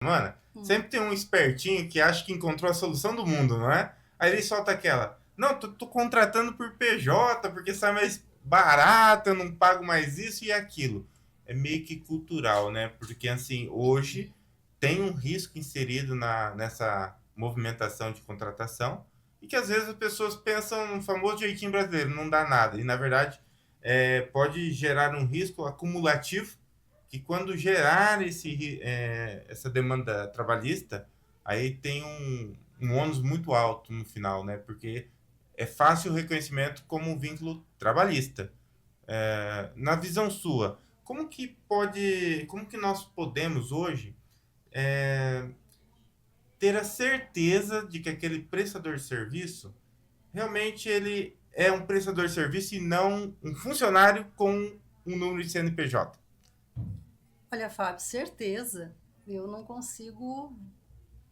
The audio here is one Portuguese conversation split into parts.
semana, Hum. sempre tem um espertinho que acha que encontrou a solução do mundo, não é? Aí ele solta aquela, não, tô contratando por PJ, porque sai mais barato, eu não pago mais isso e aquilo. É meio que cultural, né? Porque, assim, hoje tem um risco inserido nessa movimentação de contratação e que, às vezes, as pessoas pensam no famoso jeitinho brasileiro, não dá nada. E, na verdade, pode gerar um risco acumulativo que quando gerar essa demanda trabalhista, aí tem um ônus muito alto no final, né? Porque é fácil o reconhecimento como um vínculo trabalhista. Na visão sua, como que nós podemos hoje ter a certeza de que aquele prestador de serviço realmente ele é um prestador de serviço e não um funcionário com um número de CNPJ? Olha, Fábio, certeza, eu não consigo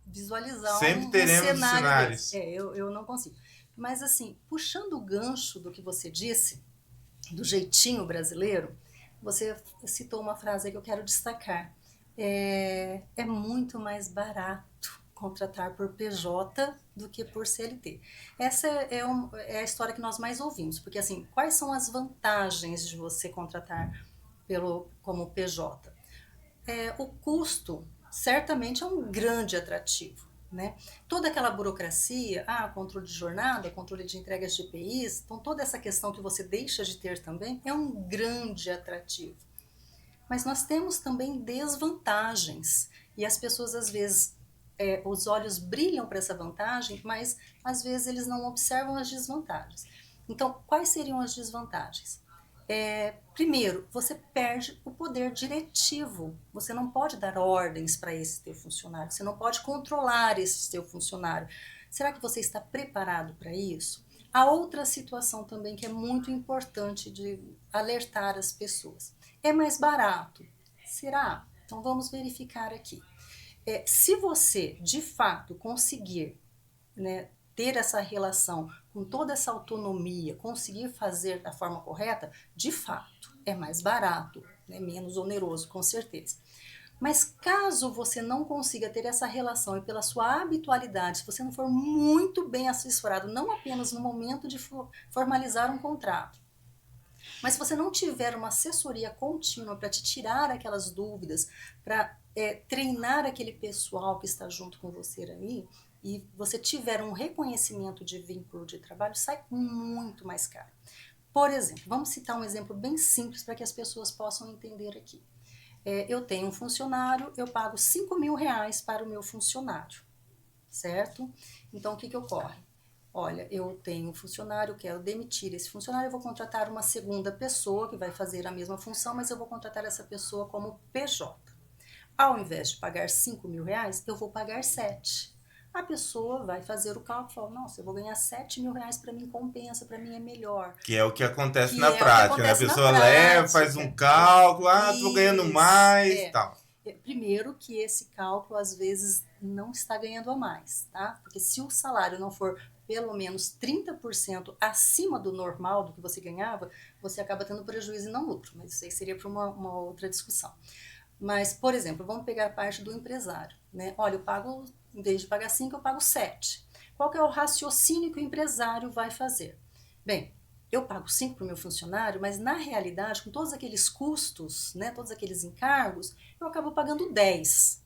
visualizar Sempre um teremos os cenário desse. cenários. Eu não consigo. Mas, assim, puxando o gancho do que você disse, do jeitinho brasileiro, você citou uma frase que eu quero destacar. É muito mais barato contratar por PJ do que por CLT. Essa é a história que nós mais ouvimos, porque assim, quais são as vantagens de você contratar como PJ? O custo certamente é um grande atrativo. Né? Toda aquela burocracia, controle de jornada, controle de entregas de EPIs, então toda essa questão que você deixa de ter também é um grande atrativo. Mas nós temos também desvantagens e as pessoas às vezes os olhos brilham para essa vantagem, mas às vezes eles não observam as desvantagens. Então, quais seriam as desvantagens? Primeiro, você perde o poder diretivo. Você não pode dar ordens para esse teu funcionário, você não pode controlar esse teu funcionário. Será que você está preparado para isso? A outra situação também que é muito importante de alertar as pessoas. É mais barato? Será? Então vamos verificar aqui. Se você de fato conseguir, né, ter essa relação com toda essa autonomia, conseguir fazer da forma correta, de fato é mais barato, né, menos oneroso, com certeza. Mas caso você não consiga ter essa relação e pela sua habitualidade, se você não for muito bem assessorado, não apenas no momento de formalizar um contrato, mas se você não tiver uma assessoria contínua para te tirar aquelas dúvidas, para treinar aquele pessoal que está junto com você aí, e você tiver um reconhecimento de vínculo de trabalho, sai muito mais caro. Por exemplo, vamos citar um exemplo bem simples para que as pessoas possam entender aqui. Eu tenho um funcionário, eu pago R$ 5.000 para o meu funcionário, certo? Então, o que ocorre? Olha, eu tenho um funcionário, quero demitir esse funcionário, eu vou contratar uma segunda pessoa que vai fazer a mesma função, mas eu vou contratar essa pessoa como PJ. Ao invés de pagar R$ 5.000, eu vou pagar 7. A pessoa vai fazer o cálculo e fala, nossa, eu vou ganhar R$ 7.000, para mim compensa, para mim é melhor. Que é o que acontece Que na é o que prática, né? A acontece na pessoa leva, faz um prática. cálculo, tô ganhando Isso, mais, tal. Primeiro que esse cálculo às vezes não está ganhando a mais, tá? Porque se o salário não for pelo menos 30% acima do normal do que você ganhava, você acaba tendo prejuízo e não lucro. Mas isso aí seria para uma outra discussão. Mas, por exemplo, vamos pegar a parte do empresário, né? Olha, eu pago, em vez de pagar 5, eu pago 7. Qual que é o raciocínio que o empresário vai fazer? Bem, eu pago 5 para o meu funcionário, mas na realidade, com todos aqueles custos, né, todos aqueles encargos, eu acabo pagando 10.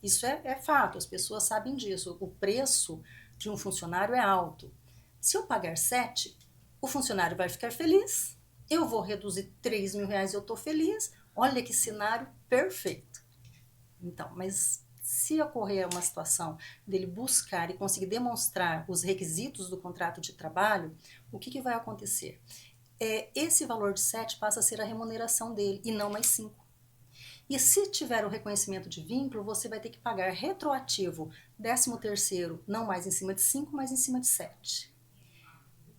Isso é fato, as pessoas sabem disso. O preço de um funcionário é alto. Se eu pagar 7, o funcionário vai ficar feliz, eu vou reduzir R$ 3.000 e eu estou feliz. Olha que cenário perfeito. Então, mas se ocorrer uma situação dele buscar e conseguir demonstrar os requisitos do contrato de trabalho, o que vai acontecer? Esse valor de 7 passa a ser a remuneração dele e não mais 5. E se tiver o reconhecimento de vínculo, você vai ter que pagar retroativo 13º, não mais em cima de 5, mas em cima de 7.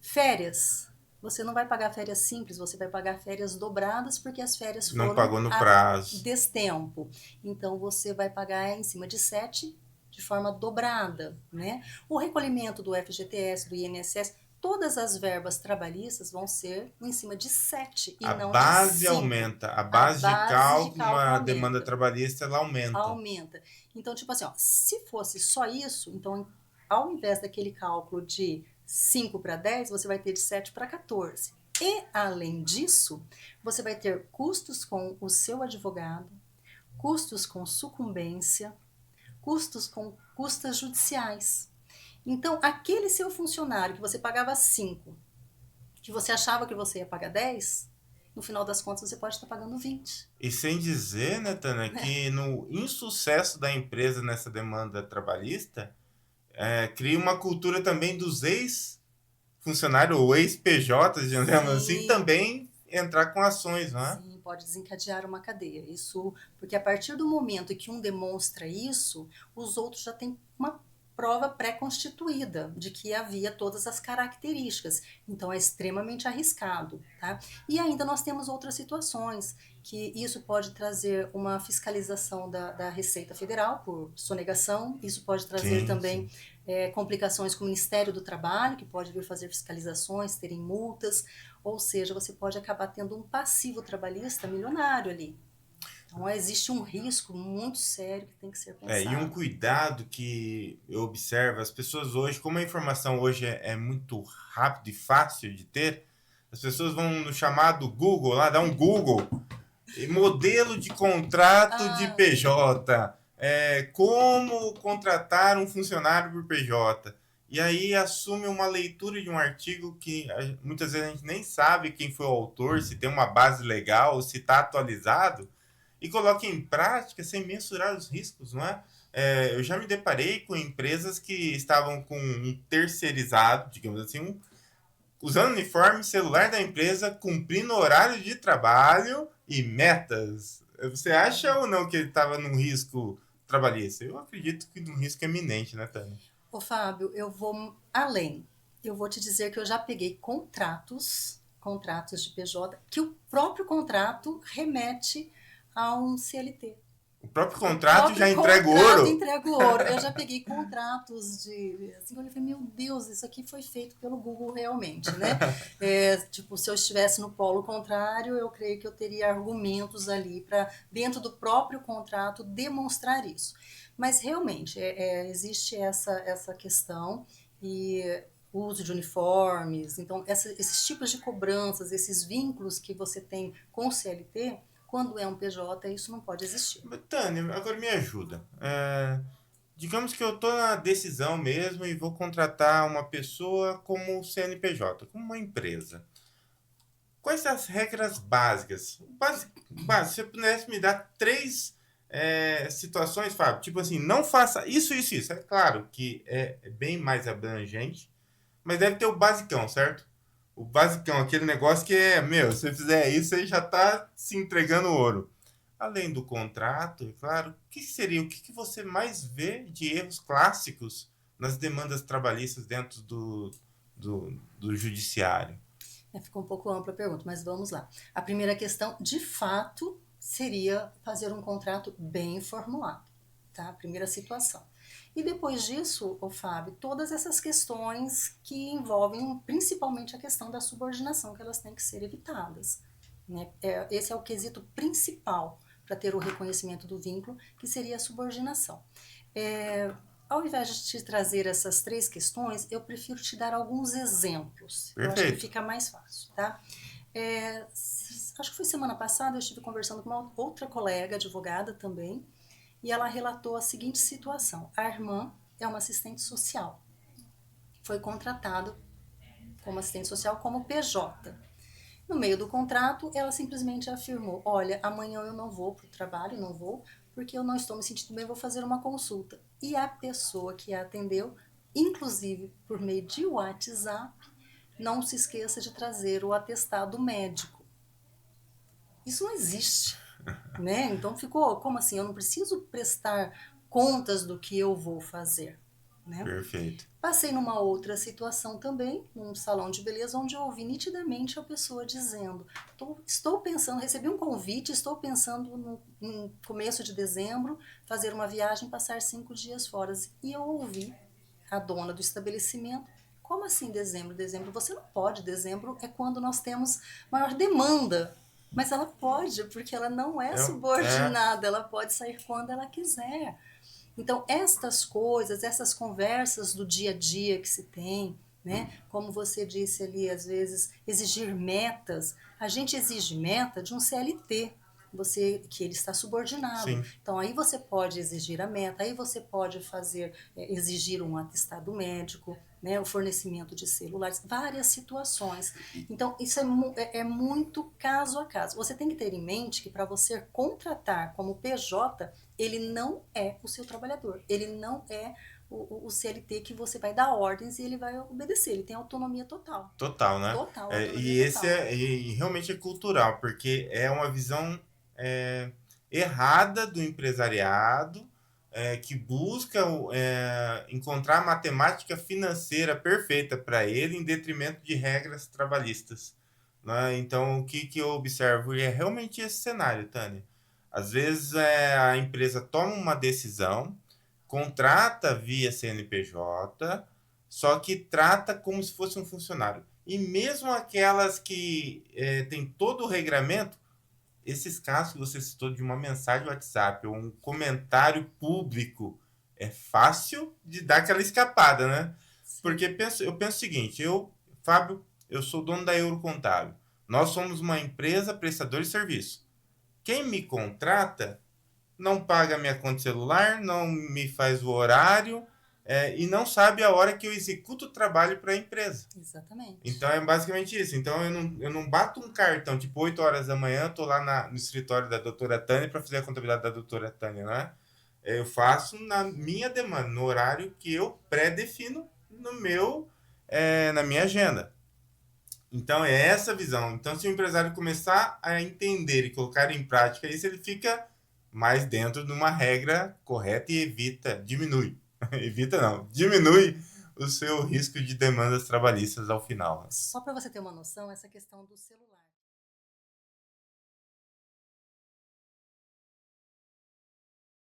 Férias. Você não vai pagar férias simples, você vai pagar férias dobradas porque as férias Não foram pagou no a prazo. destempo. Então você vai pagar em cima de 7 de forma dobrada, né? O recolhimento do FGTS, do INSS, todas as verbas trabalhistas vão ser em cima de 7 e A não de base 5. aumenta, a A base de base de cálculo, cálculo uma demanda aumenta. trabalhista, ela aumenta. Aumenta. Então, tipo assim, ó, se fosse só isso, então, ao invés daquele cálculo de 5 para 10, você vai ter de 7 para 14. E, além disso, você vai ter custos com o seu advogado, custos com sucumbência, custos com custas judiciais. Então, aquele seu funcionário que você pagava 5, que você achava que você ia pagar 10, no final das contas você pode estar pagando 20. E sem dizer, né, Tânia, que no insucesso da empresa nessa demanda trabalhista, cria uma cultura também dos ex-funcionários ou ex-PJs, digamos assim, Sim, também entrar com ações, não é? sim, pode desencadear uma cadeia. Isso, porque a partir do momento que um demonstra isso, os outros já têm uma prova pré-constituída de que havia todas as características. Então é extremamente arriscado, tá? E ainda nós temos outras situações que isso pode trazer uma fiscalização da Receita Federal por sonegação, isso pode trazer Sim, também sim. complicações com o Ministério do Trabalho, que pode vir fazer fiscalizações, terem multas, ou seja, você pode acabar tendo um passivo trabalhista milionário ali. Então, existe um risco muito sério que tem que ser E um pensado. cuidado que eu observo, as pessoas hoje, como a informação hoje é muito rápida e fácil de ter, as pessoas vão no chamado Google, lá dá um Google, modelo de contrato de Ah, PJ, como contratar um funcionário por PJ. E aí assume uma leitura de um artigo que muitas vezes a gente nem sabe quem foi o autor, se tem uma base legal, se está atualizado, e coloca em prática sem mensurar os riscos, não é? Eu já me deparei com empresas que estavam com um terceirizado, digamos assim, usando o uniforme celular da empresa, cumprindo horário de trabalho e metas. Você acha ou não que ele estava num risco trabalhista? Eu acredito que num risco eminente, né, Tânia? ô Fábio, eu vou além. Eu vou te dizer que eu já peguei contratos de PJ, que o próprio contrato remete a um CLT. O próprio O contrato próprio já entrega o contrato ouro. entrega o ouro. Eu já peguei contratos de. Assim, eu falei, meu Deus, isso aqui foi feito pelo Google realmente, né? Tipo, se eu estivesse no polo contrário, eu creio que eu teria argumentos ali para, dentro do próprio contrato, demonstrar isso. Mas realmente, existe essa questão e o uso de uniformes, então, esses tipos de cobranças, esses vínculos que você tem com o CLT, quando é um PJ, isso não pode existir. Tânia, agora me ajuda. Digamos que eu estou na decisão mesmo e vou contratar uma pessoa como CNPJ, como uma empresa. Quais são as regras básicas? Se você pudesse me dar três situações, Fábio, tipo assim, não faça isso, isso, isso. É claro que é bem mais abrangente, mas deve ter o basicão, certo? O basicão, aquele negócio que meu, se você fizer isso, você já está se entregando ouro. Além do contrato, é claro, o que você mais vê de erros clássicos nas demandas trabalhistas dentro do judiciário? Ficou um pouco ampla a pergunta, mas vamos lá. A primeira questão, de fato, seria fazer um contrato bem formulado, tá? Primeira situação. E depois disso, o Fábio, todas essas questões que envolvem principalmente a questão da subordinação, que elas têm que ser evitadas, né? Esse é o quesito principal para ter o reconhecimento do vínculo, que seria a subordinação. Ao invés de te trazer essas três questões, eu prefiro te dar alguns exemplos. Eu acho que Perfeito. fica mais fácil, tá? Acho que foi semana passada, eu estive conversando com uma outra colega, advogada também, e ela relatou a seguinte situação. A irmã é uma assistente social. Foi contratada como assistente social como PJ. No meio do contrato, ela simplesmente afirmou: olha, amanhã eu não vou para o trabalho, não vou, porque eu não estou me sentindo bem, vou fazer uma consulta. E a pessoa que a atendeu, inclusive por meio de WhatsApp, não se esqueça de trazer o atestado médico. Isso não existe, né? Então ficou, como assim? Eu não preciso prestar contas do que eu vou fazer, né? Perfeito. Passei numa outra situação também, num salão de beleza, onde eu ouvi nitidamente a pessoa dizendo: estou pensando, recebi um convite, estou pensando no começo de dezembro fazer uma viagem, passar 5 dias fora. E eu ouvi a dona do estabelecimento: como assim dezembro? Dezembro você não pode, dezembro é quando nós temos maior demanda. Mas ela pode, porque ela não é É, subordinada, ela pode sair quando ela quiser. Então, estas coisas, essas conversas do dia a dia que se tem, né? Como você disse ali, às vezes, exigir metas. A gente exige meta de um CLT, que ele está subordinado. Sim. Então, aí você pode exigir a meta, aí você pode exigir um atestado médico, né, o fornecimento de celulares, várias situações. Então, isso é muito caso a caso. Você tem que ter em mente que para você contratar como PJ, ele não é o seu trabalhador, ele não é o CLT que você vai dar ordens e ele vai obedecer, ele tem autonomia total. Total, né? Total, É, autonomia e esse total. e realmente é cultural, porque é uma visão é, errada do empresariado que busca encontrar a matemática financeira perfeita para ele em detrimento de regras trabalhistas. Né? Então, o que eu observo é realmente esse cenário, Tânia. Às vezes a empresa toma uma decisão, contrata via CNPJ, só que trata como se fosse um funcionário. E mesmo aquelas que têm todo o regramento, esses casos que você citou de uma mensagem WhatsApp ou um comentário público, é fácil de dar aquela escapada, né? Sim. Porque eu penso o seguinte, Fábio, eu sou dono da Eurocontábil. Nós somos uma empresa prestadora de serviço. Quem me contrata não paga minha conta de celular, não me faz o horário e não sabe a hora que eu executo o trabalho para a empresa. Exatamente. Então é basicamente isso. Então eu não bato um cartão, tipo 8 horas da manhã, eu tô lá no escritório da doutora Tânia para fazer a contabilidade da doutora Tânia, né? Eu faço na minha demanda, no horário que eu pré-defino na minha agenda. Então é essa visão. Então, se o empresário começar a entender e colocar em prática isso, ele fica mais dentro de uma regra correta e diminui. Evita não, diminui o seu risco de demandas trabalhistas ao final. Só para você ter uma noção, essa questão do celular.